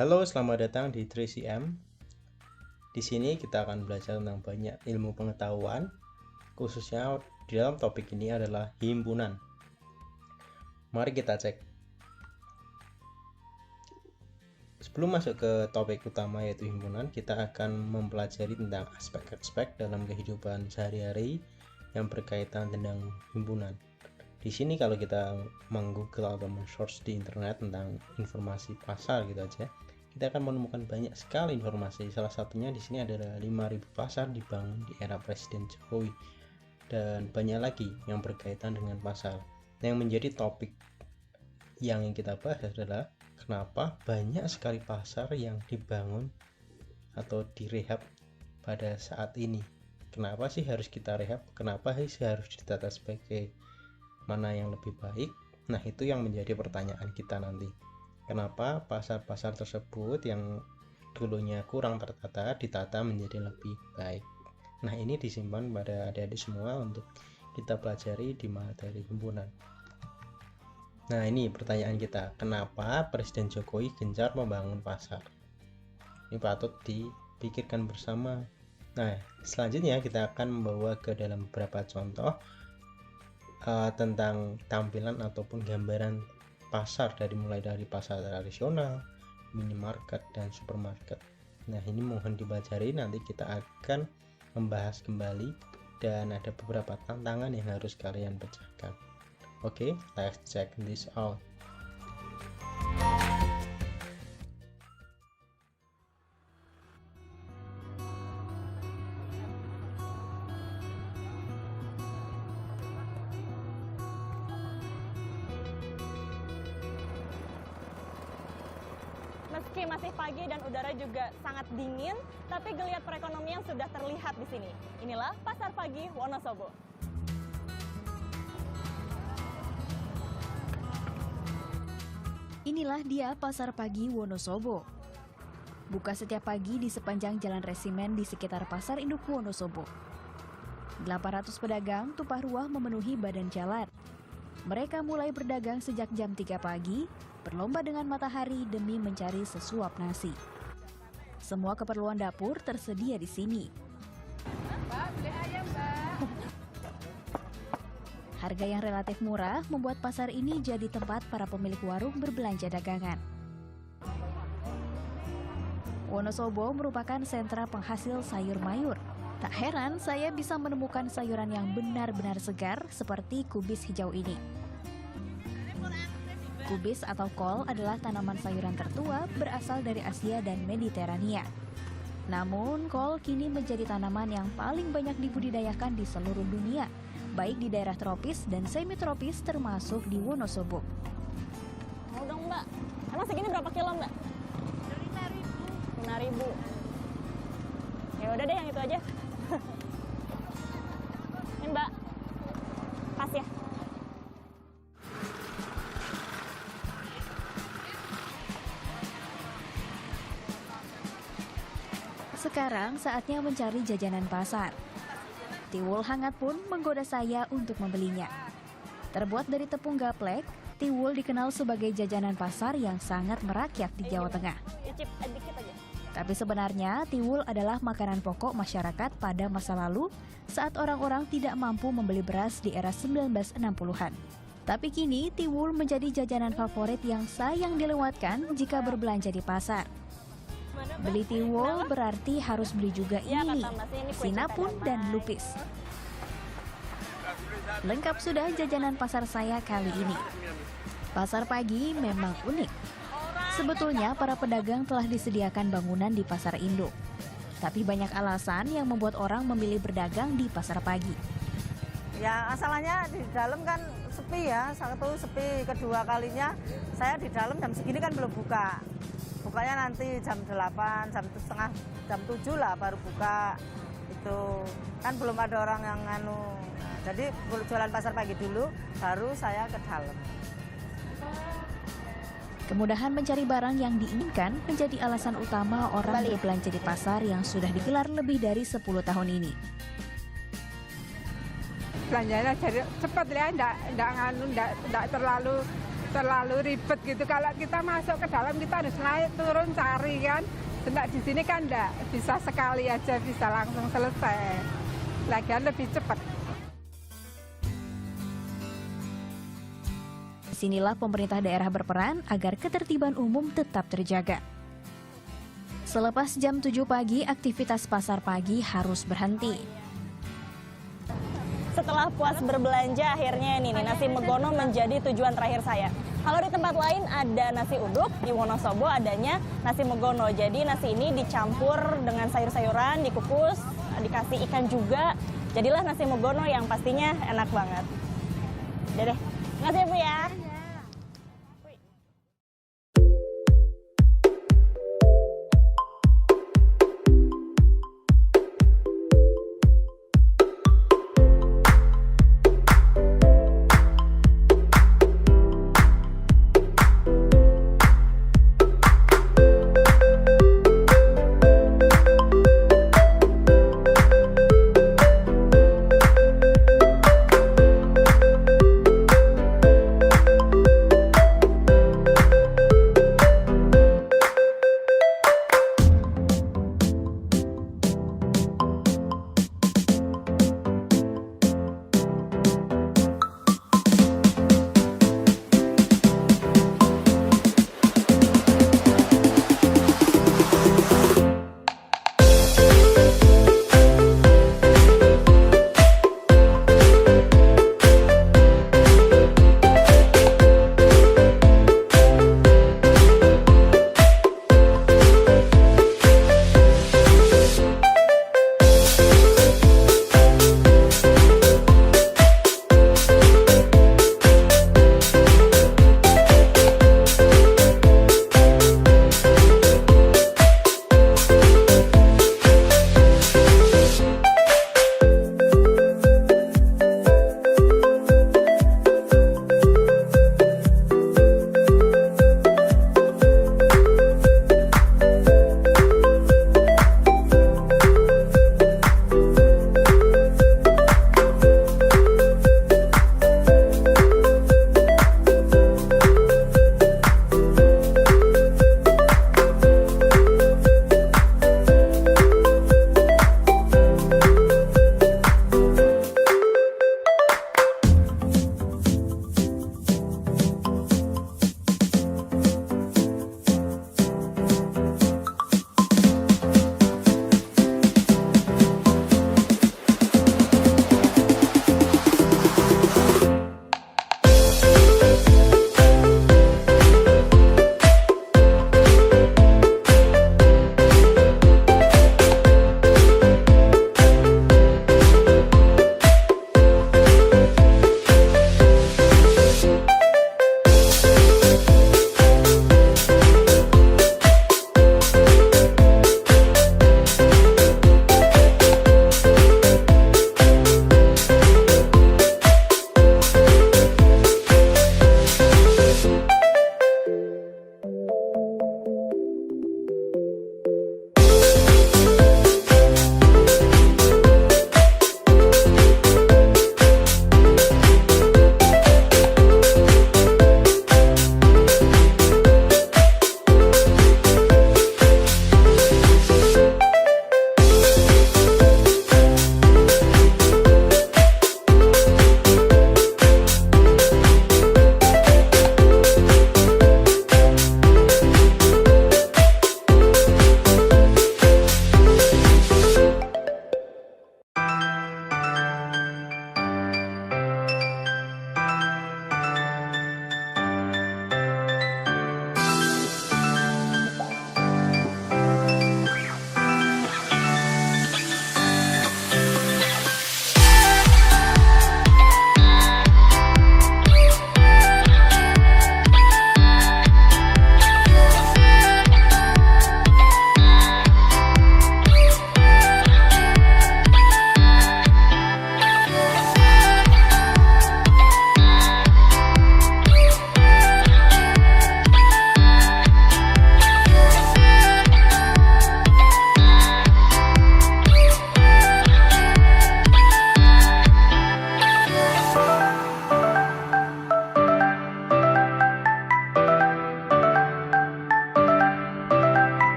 Halo, selamat datang di 3CM. Di sini kita akan belajar tentang banyak ilmu pengetahuan, khususnya di dalam topik ini adalah himpunan. Mari kita cek. Sebelum masuk ke topik utama yaitu himpunan, kita akan mempelajari tentang aspek-aspek dalam kehidupan sehari-hari yang berkaitan tentang himpunan. Di sini kalau kita meng-google atau men-search di internet tentang informasi pasar gitu aja, kita akan menemukan banyak sekali informasi. Salah satunya di sini adalah 5.000 pasar dibangun di era Presiden Jokowi dan banyak lagi yang berkaitan dengan pasar. Yang menjadi topik yang kita bahas adalah kenapa banyak sekali pasar yang dibangun atau direhab pada saat ini. Kenapa sih harus kita rehab? Kenapa sih harus ditata sebagai mana yang lebih baik? Nah, itu yang menjadi pertanyaan kita nanti. Kenapa pasar-pasar tersebut yang dulunya kurang tertata ditata menjadi lebih baik? Nah, ini disimpan pada adik-adik semua untuk kita pelajari di materi himpunan. Nah, ini pertanyaan kita. Kenapa Presiden Jokowi gencar membangun pasar? Ini patut dipikirkan bersama. Nah, selanjutnya kita akan membawa ke dalam beberapa contoh tentang tampilan ataupun gambaran pasar mulai dari pasar tradisional, minimarket, dan supermarket. Nah, ini mohon dipelajari, nanti kita akan membahas kembali dan ada beberapa tantangan yang harus kalian pecahkan. Oke, let's check this out. Meski masih pagi dan udara juga sangat dingin, tapi geliat perekonomian sudah terlihat di sini. Inilah Pasar Pagi Wonosobo. Inilah dia Pasar Pagi Wonosobo. Buka setiap pagi di sepanjang Jalan Resimen di sekitar Pasar Induk Wonosobo. 800 pedagang tumpah ruah memenuhi badan jalan. Mereka mulai berdagang sejak jam 3 pagi, berlomba dengan matahari demi mencari sesuap nasi. Semua keperluan dapur tersedia di sini. Mbak, beli ayam, Mbak. Harga yang relatif murah membuat pasar ini jadi tempat para pemilik warung berbelanja dagangan. Wonosobo merupakan sentra penghasil sayur mayur. Tak heran saya bisa menemukan sayuran yang benar-benar segar seperti kubis hijau ini. Kubis atau kol adalah tanaman sayuran tertua berasal dari Asia dan Mediterania. Namun, kol kini menjadi tanaman yang paling banyak dibudidayakan di seluruh dunia, baik di daerah tropis dan semi-tropis termasuk di Wonosobo. Mau dong, Mbak. Emang segini berapa kilo, Mbak? 5.000. Ya udah deh yang itu aja. Ini, Mbak. Pas ya. Sekarang saatnya mencari jajanan pasar. Tiwul hangat pun menggoda saya untuk membelinya. Terbuat dari tepung gaplek, tiwul dikenal sebagai jajanan pasar yang sangat merakyat di Jawa Tengah. Icip dikit aja. Tapi sebenarnya tiwul adalah makanan pokok masyarakat pada masa lalu saat orang-orang tidak mampu membeli beras di era 1960-an. Tapi kini tiwul menjadi jajanan favorit yang sayang dilewatkan jika berbelanja di pasar. Beli tiwul berarti harus beli juga ini nih, sinapun dan lupis. Lengkap sudah jajanan pasar saya kali ini. Pasar pagi memang unik. Sebetulnya para pedagang telah disediakan bangunan di pasar induk. Tapi banyak alasan yang membuat orang memilih berdagang di pasar pagi. Ya, asalnya di dalam kan sepi ya, satu sepi, kedua kalinya saya di dalam jam segini kan belum buka. Bukanya nanti jam 8, jam 7 lah baru buka. Itu kan belum ada orang yang nganu. Nah, jadi jualan pasar pagi dulu, baru saya ke dalam. Kemudahan mencari barang yang diinginkan menjadi alasan utama orang berbelanja di pasar yang sudah digelar lebih dari 10 tahun ini. Belanjanya jadi cepat ya, enggak terlalu terlalu ribet gitu. Kalau kita masuk ke dalam kita harus naik turun cari kan. Sedang di sini kan enggak bisa sekali aja bisa langsung selesai. Lagian lebih cepat. Disinilah pemerintah daerah berperan agar ketertiban umum tetap terjaga. Selepas jam 7 pagi, aktivitas pasar pagi harus berhenti. Setelah puas berbelanja, akhirnya nih nasi megono menjadi tujuan terakhir saya. Kalau di tempat lain ada nasi uduk, di Wonosobo adanya nasi megono. Jadi nasi ini dicampur dengan sayur-sayuran, dikukus, dikasih ikan juga. Jadilah nasi megono yang pastinya enak banget. Udah deh, makasih ya Bu ya.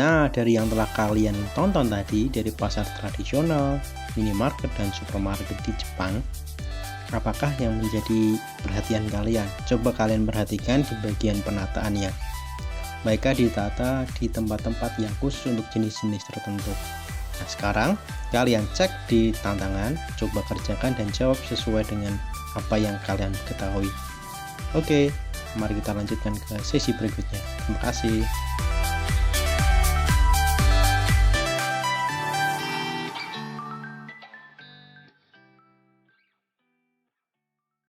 Nah, dari yang telah kalian tonton tadi, dari pasar tradisional, minimarket, dan supermarket di Jepang, apakah yang menjadi perhatian kalian? Coba kalian perhatikan di bagian penataannya. Mereka ditata di tempat-tempat yang khusus untuk jenis-jenis tertentu. Nah, sekarang kalian cek di tantangan, coba kerjakan dan jawab sesuai dengan apa yang kalian ketahui. Oke, mari kita lanjutkan ke sesi berikutnya. Terima kasih.